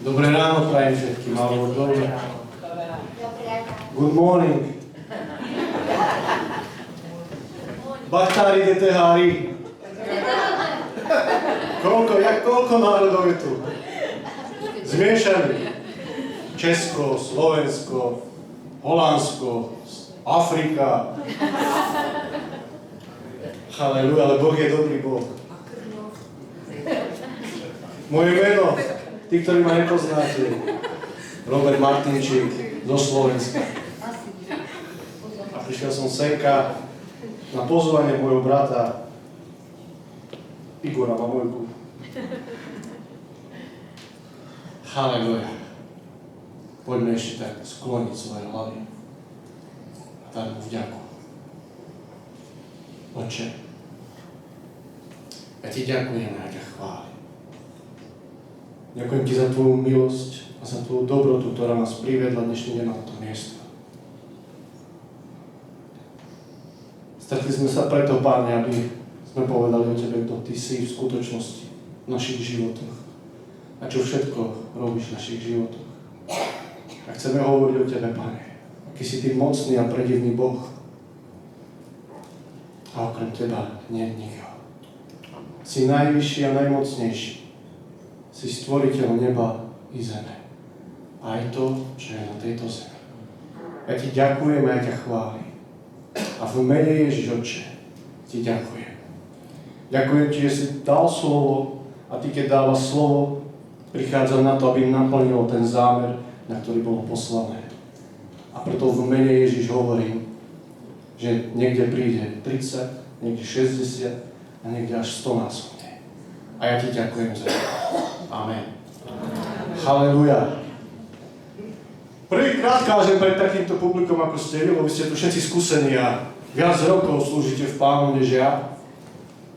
Dobré ráno prajem všetkým, alebo dobré. Good morning. Bachtári, detehári. Koľko národov je tu? Zmiešaní. Česko, Slovensko, Holandsko, Afrika. Halelúja, ale Boh je dobrý Boh. Moje meno, tí, ktorí ma nepoznáte, Robert Martinčík zo Slovenska. A prišiel som senka na pozvanie môjho brata Igora Mamojku. Halelúja. Poďme ešte tak skloniť svoje hlavy a dať mu vďaku. Otče, ja ti ďakujem a ja ťa chválim. Ďakujem ti za tvoju milosť a za tvoju dobrotu, ktorá nás priviedla dnešný deň na toto miesto. Stretli sme sa preto, Páne, aby sme povedali o tebe, kto ty si v skutočnosti v našich životoch a čo všetko robíš v našich životoch. A chceme hovoriť o tebe, Pane, aký si ty mocný a predivný Boh. A okrem teba nie je nikto. Si najvyšší a najmocnejší. Si stvoriteľ neba i zeme. Aj to, čo je na tejto zemi. Ja ti ďakujem a ja ťa chválim. A v mene Ježiš, Otče, ti ďakujem. Ďakujem ti, že si dal slovo a ty, keď dávaš slovo, prichádza na to, aby naplnilo ten zámer, na ktorý bolo poslané. A preto v mene Ježiš hovorím, že niekde príde 30, niekde 60 a niekde až 100 násobne. A ja ti ďakujem za to. Amen. Halelúja. Prvýkrát kážem pred takýmto publikom, ako ste, lebo vy ste tu všetci skúsení a viac rokov slúžite v Pánu než ja,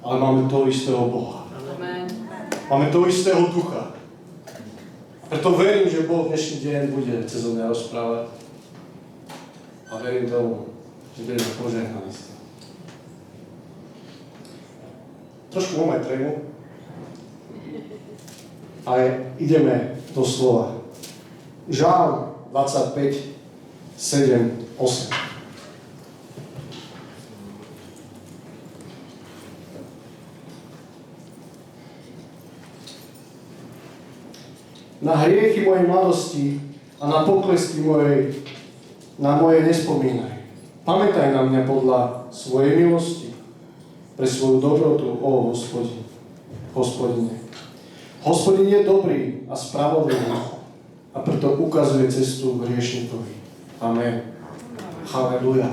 ale máme toho istého Boha. Amen. Máme toho istého ducha. Preto verím, že Boh dnešný deň bude cez mňa rozprávať. A verím tomu, že budeme požehnaní s tým. Trošku mám aj trému. Ale ideme do slova. Žálm 25, 7, 8. Na hriechy mojej mladosti a na poklesky na moje nespomínaj. Pamätaj na mňa podľa svojej milosti, pre svoju dobrotu, ó Hospodine. Hospodin je dobrý a spravodlivý a preto ukazuje cestu hriešnikovi. Amen. Halelúja.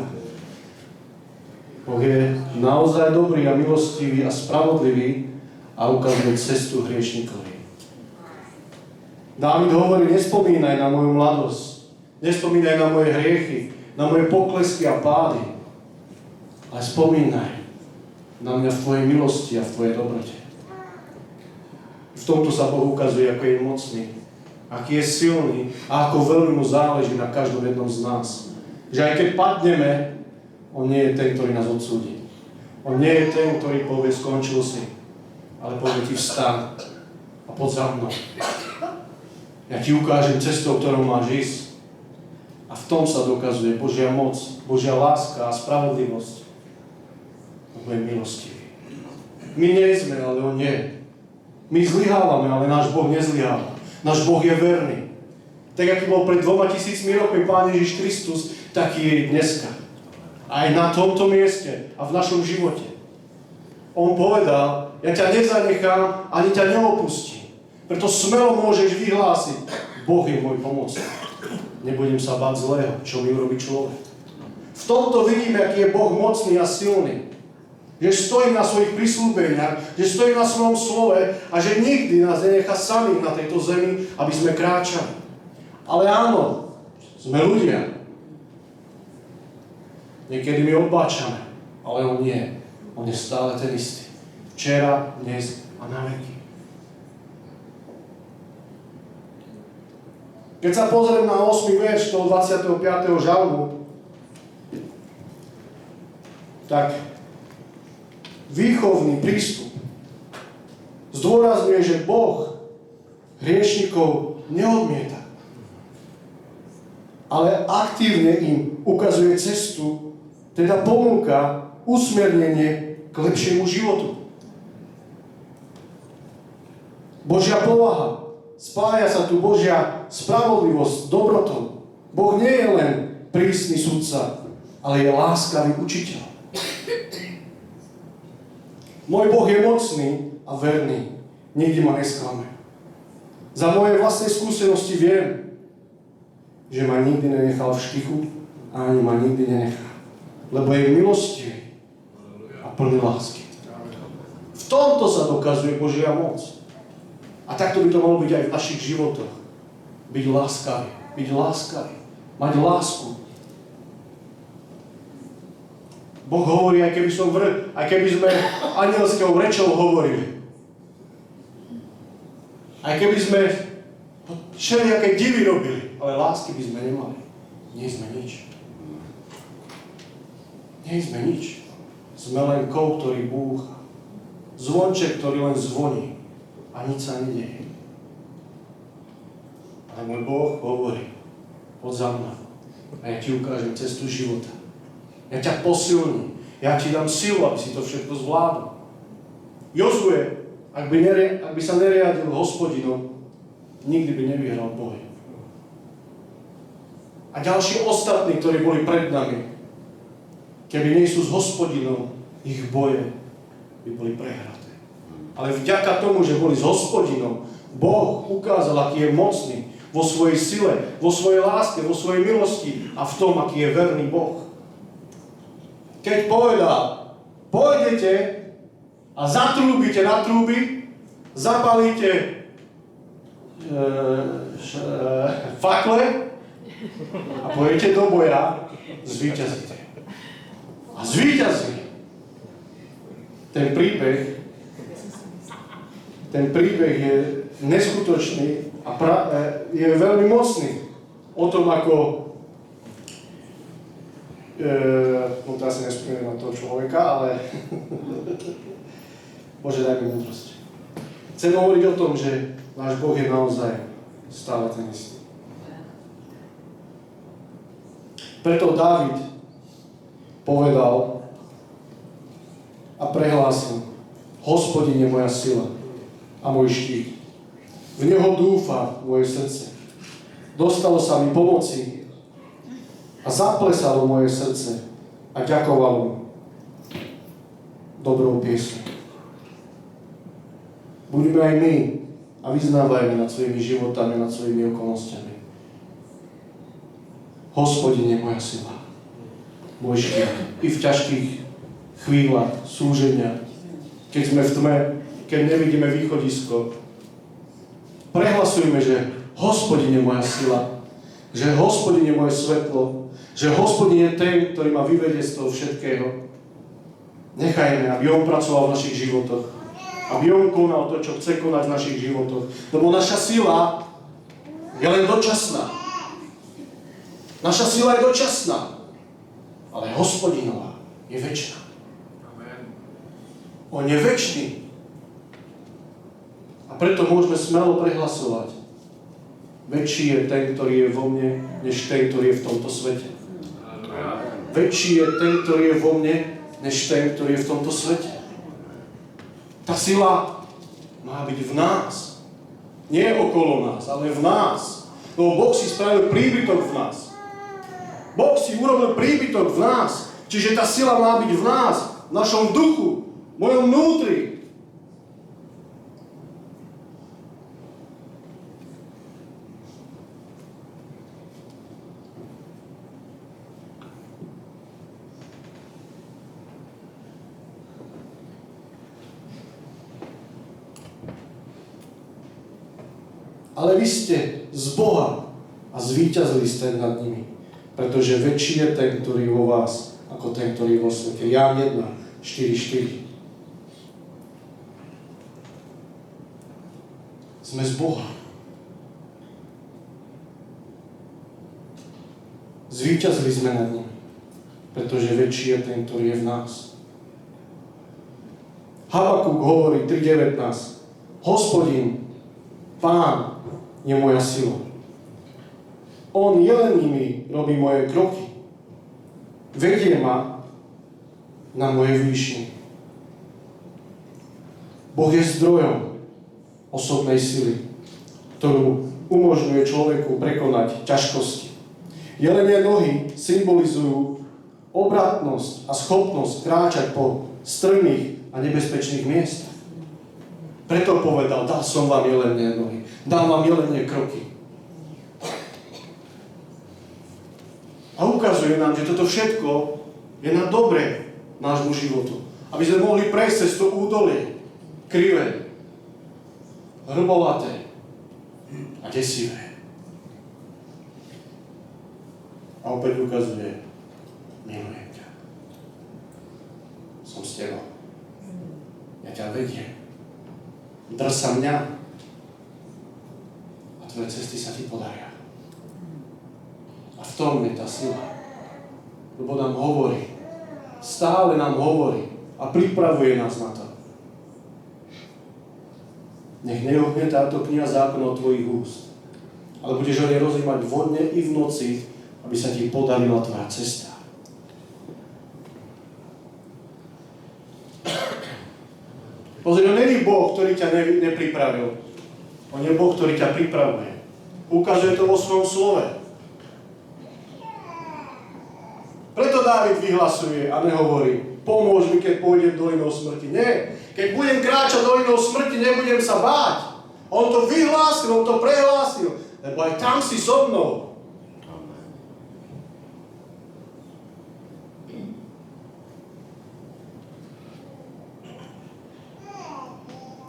Boh je naozaj dobrý a milostivý a spravodlivý a ukazuje cestu hriešnikovi. Dávid hovorí, nespomínaj na moju mladosť, nespomínaj na moje hriechy, na moje poklesky a pády, ale spomínaj na mňa v tvojej milosti a v tvojej dobrote. V tomto sa Boh ukazuje, ako je mocný, aký je silný a ako veľmi mu záleží na každom jednom z nás. Že aj keď padneme, on nie je ten, ktorý nás odsúdi. On nie je ten, ktorý povie, skončil si, ale povie ti vstaň a poď za mnou. Ja ti ukážem cestou, ktorou máš ísť. A v tom sa dokazuje Božia moc, Božia láska a spravodlivosť. On je milostivý. My nie sme, ale on nie. My zlyhávame, ale náš Boh nezlyháva. Náš Boh je verný. Tak, aký bol pred 2000 rokmi Pán Ježiš Kristus, taký je i dneska. Aj na tomto mieste a v našom živote. On povedal, ja ťa nezanechám, ani ťa neopustím. Preto smelo môžeš vyhlásiť, Boh je môj pomocník. Nebudem sa báť zlého, čo mi urobí človek. V tomto vidíme, aký je Boh mocný a silný. Že stojí na svojich prisľúbeniach, že stojí na svojom slove a že nikdy nás nenechá samých na tejto zemi, aby sme kráčali. Ale áno, sme ľudia. Niekedy my odbáčame, ale on nie. On je stále ten istý. Včera, dnes a na veky. Keď sa pozriem na 8. verš toho 25. žalmu, tak výchovný prístup zdôrazňuje, že Boh hriešnikov neodmieta, ale aktívne im ukazuje cestu, teda ponúka usmernenie k lepšiemu životu. Božia povaha. Spája sa tu Božia spravodlivosť s dobrotou. Boh nie je len prísny sudca, ale je láskavý učiteľ. Môj Boh je mocný a verný. Nikdy ma nesklame. Za moje vlastné skúsenosti viem, že ma nikdy nenechal v štychu a ani ma nikdy nenechá. Lebo je milostivý a plný lásky. V tomto sa dokazuje Božia moc. A takto by to malo byť aj v našich životoch. Byť láskavý, mať lásku. Boh hovorí, aj keby sme anielskou rečou hovorili. Aj keby sme všelijaké divy robili, ale lásky by sme nemali. Nie sme nič. Nie sme nič. Sme len kov, ktorý búcha. Zvonček, ktorý len zvoní. A nič sa nedieje. Ale môj Boh hovorí, poď za mňa a ja ti ukážem cestu života. Ja ťa posilním. Ja ti dám silu, aby si to všetko zvládol. Jozue, ak by sa neriadil Hospodinom, nikdy by nevyhral boj. A ďalší ostatní, ktorí boli pred nami, keby nie sú s Hospodinom, ich boje by boli prehraté. Ale vďaka tomu, že boli s Hospodinom, Boh ukázal, aký je mocný vo svojej sile, vo svojej láske, vo svojej milosti a v tom, aký je verný Boh. Keď povedal, pôjdete a zatrúbite na trúby, zapalíte fakle a pôjdete do boja, zvíťazíte. A zvíťazí. Ten príbeh je neskutočný a je veľmi mocný o tom, ako no to asi nespomínam na toho človeka, ale Bože, daj mi múdrosť. Chcem hovoriť o tom, že náš Boh je naozaj stále ten istý. Preto Dávid povedal a prehlásil: Hospodin je moja sila a môj štít. V Neho dúfa moje srdce. Dostalo sa mi pomoci a zaplesalo moje srdce a ďakovalo dobrou piesňou. Buďme aj my a vyznávajme nad svojimi životami, nad svojimi okolnostiami. Hospodin je moja sila, môj štít. I v ťažkých chvíľach súženia, keď sme v tme, keď nevidíme východisko, prehlasujme, že Hospodin je moja sila, že Hospodin je moje svetlo, že Hospodin je ten, ktorý ma vyvedie z toho všetkého. Nechajme, aby On pracoval v našich životoch, aby On konal to, čo chce konať v našich životoch. Lebo naša sila je len dočasná. Naša sila je dočasná, ale Hospodinová je večná. On je večný. A preto môžeme smelo prehlasovať: väčší je ten, ktorý je vo mne, než ten, ktorý je v tomto svete. Väčší je ten, ktorý je vo mne, než ten, ktorý je v tomto svete. Tá sila má byť v nás. Nie okolo nás, ale v nás. Lebo Boh si spravil príbytok v nás. Boh si urobil príbytok v nás. Čiže tá sila má byť v nás, v našom duchu, v mojom vnútri. Ale vy ste z Boha a zvíťazili ste nad nimi, pretože väčší je ten, ktorý je vo vás, ako ten, ktorý je vo svete. Ján 1, 4:4. Sme z Boha. Zvíťazili sme nad nimi, pretože väčší je ten, ktorý je v nás. Habakúk hovorí 3:19. Hospodin, Pán je moja sila. On jelenými robí moje kroky. Vedie ma na moje výšiny. Boh je zdrojom osobnej sily, ktorú umožňuje človeku prekonať ťažkosti. Jelenie nohy symbolizujú obratnosť a schopnosť kráčať po strmých a nebezpečných miestach. Preto povedal, dal som vám jelenie nohy, dal vám jelenie kroky. A ukazuje nám, že toto všetko je na dobre nášmu životu. Aby sme mohli prejsť cez to údolie, krivé, hrbovaté a desivé. A opäť ukazuje, milujem ťa. Som s tebou. Ja ťa vediem. Drž sa mňa a tvoje cesty sa ti podaria. A v tom je tá sila. Lebo nám hovorí, stále nám hovorí a pripravuje nás na to. Nech neohne táto kniha zákonov tvojich úst, ale budeš o nej rozímať vodne i v noci, aby sa ti podarila tvoja cesta. Pozri, on není Boh, ktorý ťa nepripravil. On je Boh, ktorý ťa pripravuje. Ukazuje to vo svojom slove. Preto Dávid vyhlasuje a nehovorí, pomôž mi, keď pôjdem dolinou smrti. Nie. Keď budem kráčať dolinou smrti, nebudem sa báť. On to vyhlásil, on to prehlásil, lebo aj tam si so mnou.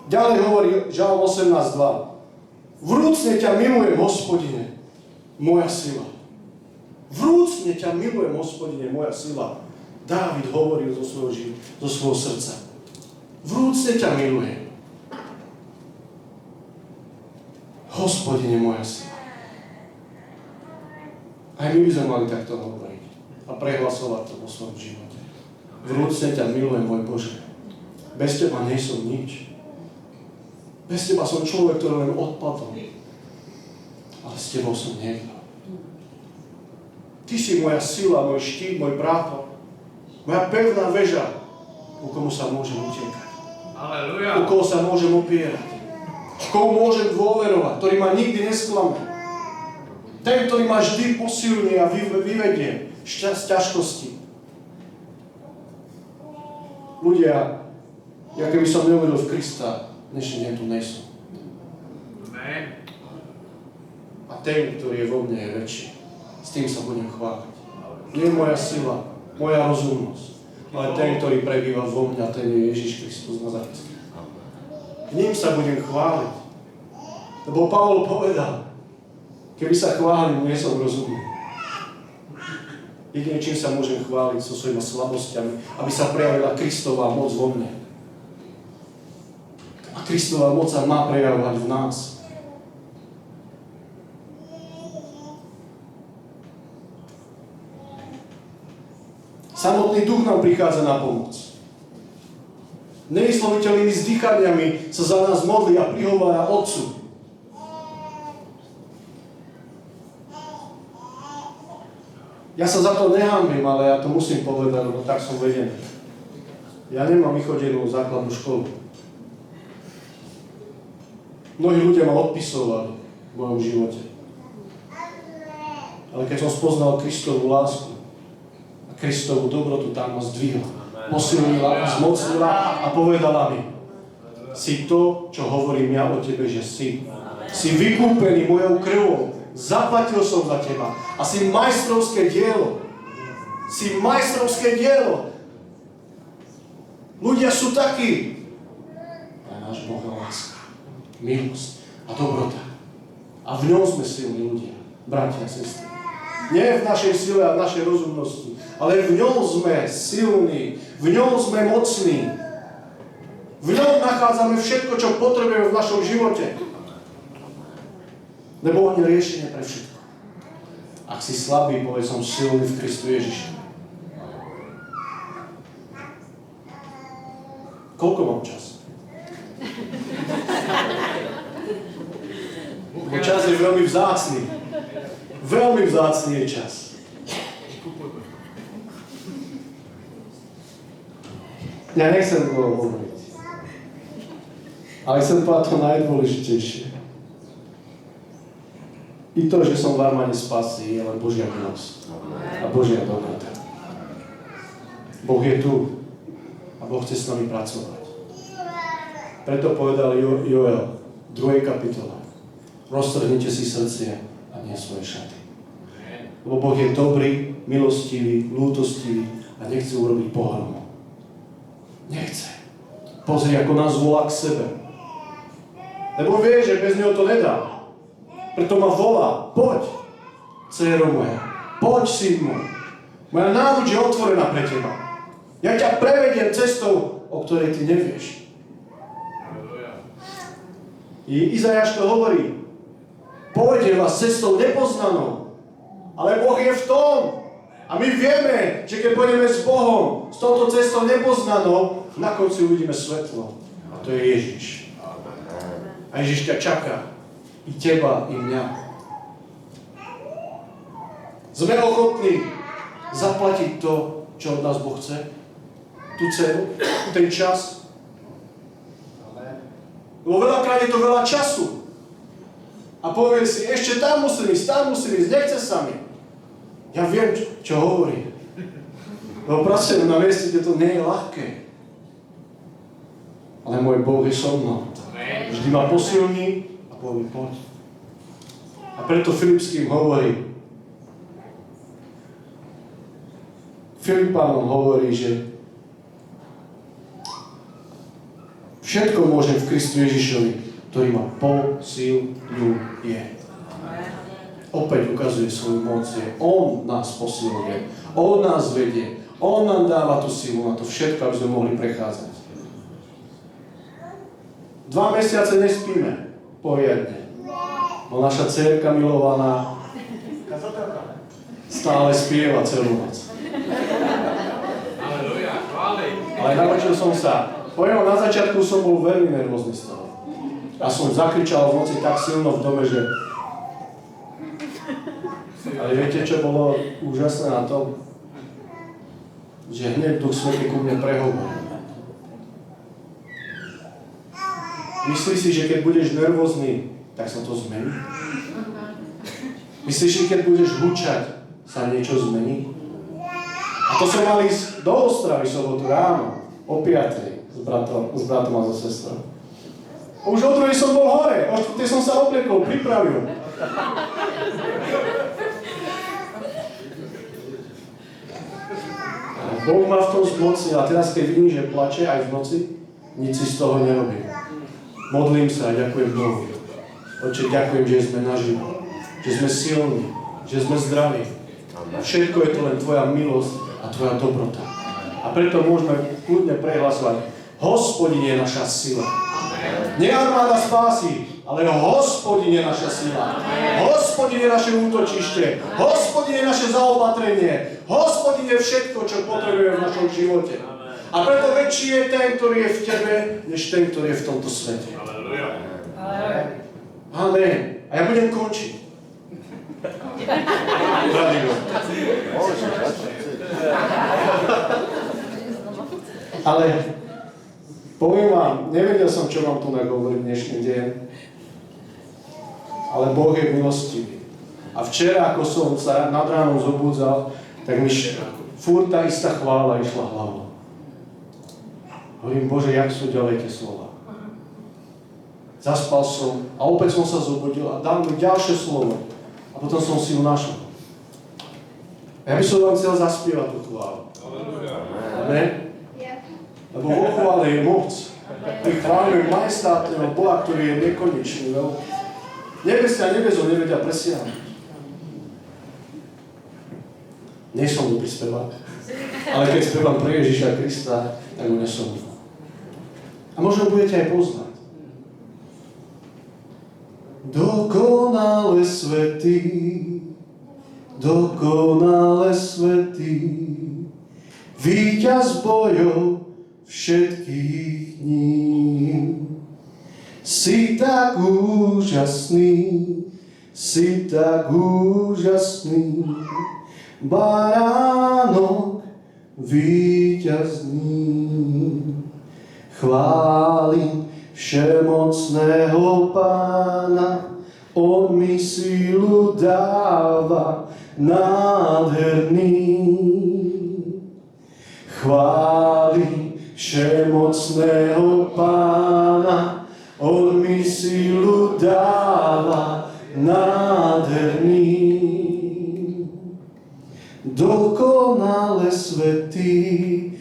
Ďalej hovorí Žalm 18.2. Vrúcne ťa milujem, Hospodine, moja sila. Vrúcne ťa milujem, Hospodine, moja sila. Dávid hovoril zo svojho srdca. Vrúcne ťa milujem. Hospodine, moja sila. Aj my by sme mali takto hovoriť a prehlasovať to vo svojom živote. Vrúcne ťa milujem, môj Bože. Bez teba nie som nič. Bez teba som človek, ktorý len odpadol. Ale s tebou som niekto. Ty si moja sila, môj štít, môj bráto. Moja pevná väža, ku komu sa môžem utiekať. Ku komu sa môžem opierať. Komu môžem dôverovať, ktorý ma nikdy nesklame. Ten, ktorý ma vždy posilní a vyvedie z ťažkosti. Ľudia, ja keby som neuveril v Krista, dnešný deň tu nesom. A ten, ktorý je vo mne, je väčší. S tým sa budem chváliť. Nie moja sila, moja rozumnosť, ale ten, ktorý prebýva vo mňa, ten je Ježiš Kristus Nazarecký. Ním sa budem chváliť. Lebo Pavol povedal, keby sa chválim, nie som rozumný. Jedine, čím sa môžem chváliť so svojimi slabosťami, aby sa prejavila Kristová moc vo mne. A Kristová moc sa má prejavovať v nás. Samotný duch nám prichádza na pomoc. Nevysloviteľnými vzdychaniami sa za nás modlí a prihovára Otcu. Ja sa za to nehanbím, ale ja to musím povedať, lebo tak som vedený. Ja nemám vychodenú základnú školu. Mnohí ľudia ma odpisovali v mojom živote. Ale keď som spoznal Kristovú lásku a Kristovú dobrotu, tam ma zdvihla, posilnila a zmocnila a povedala mi, si to, čo hovorím ja o tebe, že si. Si vykúpený mojou krvou. Zaplatil som za teba. A si majstrovské dielo. Si majstrovské dielo. Ľudia sú takí. A náš Boh je láska, milosť a dobrota. A v ňom sme silní ľudia, bratia a sestry. Nie v našej sile a v našej rozumnosti, ale v ňom sme silní, v ňom sme mocní. V ňom nachádzame všetko, čo potrebujeme v našom živote. Lebo on je riešenie pre všetko. Ak si slabý, povedz, som silný v Kristu Ježiši. Koľko mám čas? je veľmi vzácny. Veľmi vzácny je čas. Ja nechcem dlho hovoriť. Ale chcem povedať to najdôležitejšie. I to, že som v armáde spasí, je len Božia milosť a Božia dobrota. Boh je tu a Boh chce s nami pracovať. Preto povedal Joel v 2. kapitole: roztrhnite si srdcia a nie svoje šaty. Lebo Boh je dobrý, milostivý, ľútostivý a nechce urobiť pohromu. Nechce. Pozri, ako nás volá k sebe. Lebo vie, že bez neho to nedá. Preto ma volá: poď, dcéro moja, poď, syn môj. Moja náruč je otvorená pre teba. Ja ťa prevediem cestou, o ktorej ty nevieš. I Izajáš to hovorí: pôjde vás cestou nepoznanou, ale Boh je v tom. A my vieme, že keď pôjdeme s Bohom, s touto cestou nepoznanou, na konci uvidíme svetlo. A to je Ježiš. A Ježiš ťa čaká. I teba, i mňa. Sme ochotní zaplatiť to, čo od nás Boh chce? Tú cenu, ten čas? Lebo veľakrát je to veľa času. A povie si: ešte tam musím ísť, nechce sa mi. Ja viem, čo hovorí. Lebo pracujem na mieste, kde to nie je ľahké. Ale môj Boh je so mnou. Vždy ma posilní a povie: poď. A preto Filipským hovorí, Filipánom hovorí, že všetko môžem v Kristu Ježišovi, ktorý ma posilňuje. Opäť ukazuje svoju moc, že on nás posilňuje, on nás vedie, on nám dáva tú silu na to všetko, aby sme mohli prechádzať. 2 mesiace nespíme poriadne. No naša dcérka milovaná stále spieva celú noc. Ale naučil som sa. Poviem, na začiatku som bol veľmi nervózny z toho. A som zakričal v noci tak silno v dome, že... Ale viete, čo bolo úžasné na tom? Že hneď Duch Svätý ku mne prehovoril. Myslíš si, že keď budeš nervózny, tak sa to zmení? Myslíš si, keď budeš hučať, sa niečo zmení? A to som mal ísť do Ostravy sobotu ráno, o 5:00 s bratom a so sestrou. Už o 2:00 som bol hore, o 4:00 som sa obliekol, pripravil. Boh ma v tom zmocnil a teraz keď vidím, že plače aj v noci, nič si z toho nerobím. Modlím sa a ďakujem Bohu. Oče, ďakujem, že sme naživo, že sme silní, že sme zdraví. Všetko je to len Tvoja milosť a Tvoja dobrota. A preto môžeme kľudne prehlasovať: Hospodin je naša sila. Nie armáda spásy, ale Hospodin je naša sila. Hospodin je naše útočište. Hospodin je naše zaopatrenie. Hospodin je všetko, čo potrebujeme v našom živote. A preto väčší je ten, ktorý je v tebe, než ten, ktorý je v tomto svete. Amen. A ja budem končiť. Ale poviem vám, nevedel som, čo vám tu nagovoriť dnešný deň, ale Boh je milostivý. A včera, ako som sa nad ránom zobudzal, tak mi furt tá istá chvála išla hlavou. Hovorím: Bože, jak sú ďalej tie slova. Zaspal som a opäť som sa zobudil a dal mi ďalšie slovo. A potom som si ju našol. Ja by som vám chcel zaspievať tú chválu. Amen? Lebo vo chvále je moc. My chválime majestátneho Boha, ktorý je nekonečný. Nebes a nebezo nevedia presiahnuť. Nie som dobrý spevák. Ale keď spevám pre Ježiša Krista, tak ho nesom. A možno budete aj poznať. Dokonale svätý, dokonale svätý, víťaz bojov všetkých dní. Si tak úžasný, si tak úžasný, baránok víťazný. Chválim všemocného Pána, on mi sílu dáva nádherný. Chválim všemocného Pána, on mi sílu dáva nádherný. Dokonale svätý,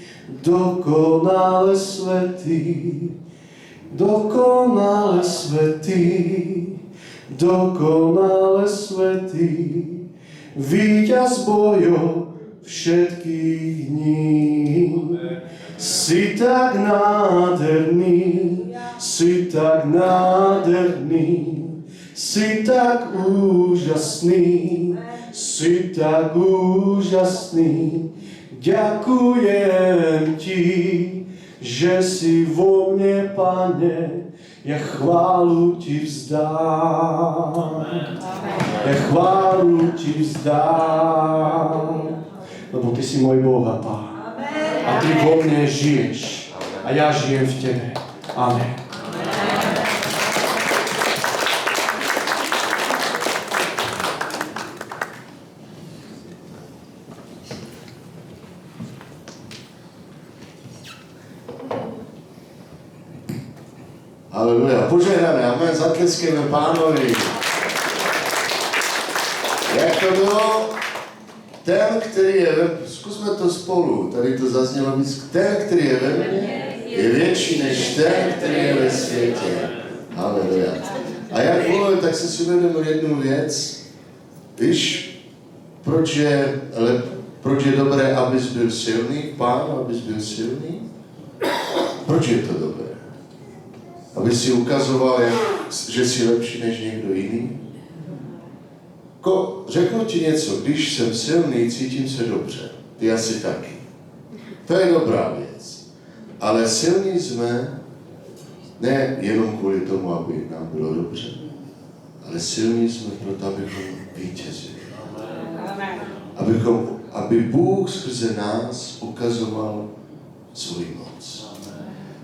dokonale svätý, dokonale svätý, dokonale svätý, víťaz bojov všetkých dní. Si tak nádherný, si tak nádherný, si tak úžasný, si tak úžasný. Ďakujem ti, že si vo mne, Pane, ja chválu ti vzdám. Ja chválu ti vzdám, lebo ty si môj Boh a Pán. A ty vo mne žiješ a ja žijem v tebe. Amen. Haleluja. Požehnané. Amen. Zatleskejme Pánovi. Jak to bylo? Ten, který je zkusme to spolu, tady to zaznělo víc. Ten, který je ve mně, je větší než ten, který je ve světě. Haleluja. A jak mluvím, tak se si uvědomil jednu věc. Víš, proč je dobré, abys byl silný, Pán, abys byl silný? Proč je to dobré? Aby si ukazoval, že jsi lepší než někdo jiný? Řeknu ti něco, když jsem silný, cítím se dobře. Ty asi taky. To je dobrá věc. Ale silní jsme ne jenom kvůli tomu, aby nám bylo dobře, ale silní jsme proto, abychom vítězili. Aby Bůh skrze nás ukazoval svou moc.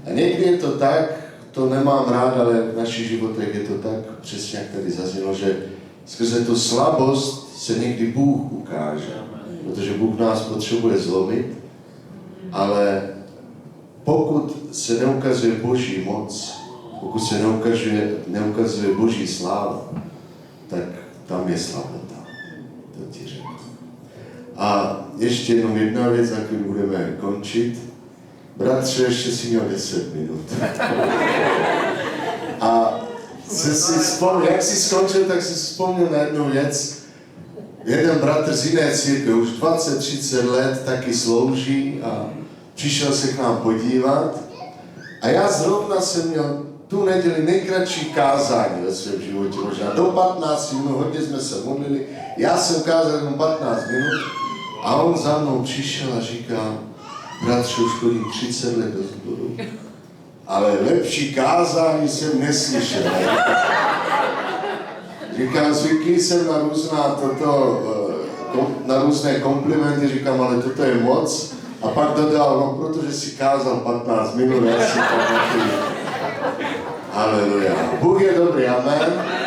A někdy je to tak, to nemám rád, ale v našich životech je to tak, přesně jak tady zaznělo, že skrze tu slabost se někdy Bůh ukáže, protože Bůh nás potřebuje zlomit, ale pokud se neukazuje Boží moc, pokud se neukazuje Boží sláva, tak tam je slabota. To ti řeknu. A ještě jenom jedna věc, na kterou budeme končit. Bratře, ještě si měl 10 minut. A jak jsi skončil, tak si vzpomněl na jednu věc. Jeden bratr z jiné církve už 20-30 let taky slouží a přišel se k nám podívat. A já zrovna jsem měl tu neděli nejkratší kázání ve svém životě, možná do 15 minut, hodně jsme se modlili. Já jsem kázal jenom 15 minut a on za mnou přišel a říká: bratře, už chodím 30 let do sboru, ale lepší kázání jsem neslyšel. Říkám, zvyklý jsem na různé komplimenty, říkám, ale toto je moc. A pak dodal, no protože si kázal 15 minut, já si pamatuju. Haleluja. Bůh je dobrý, amen.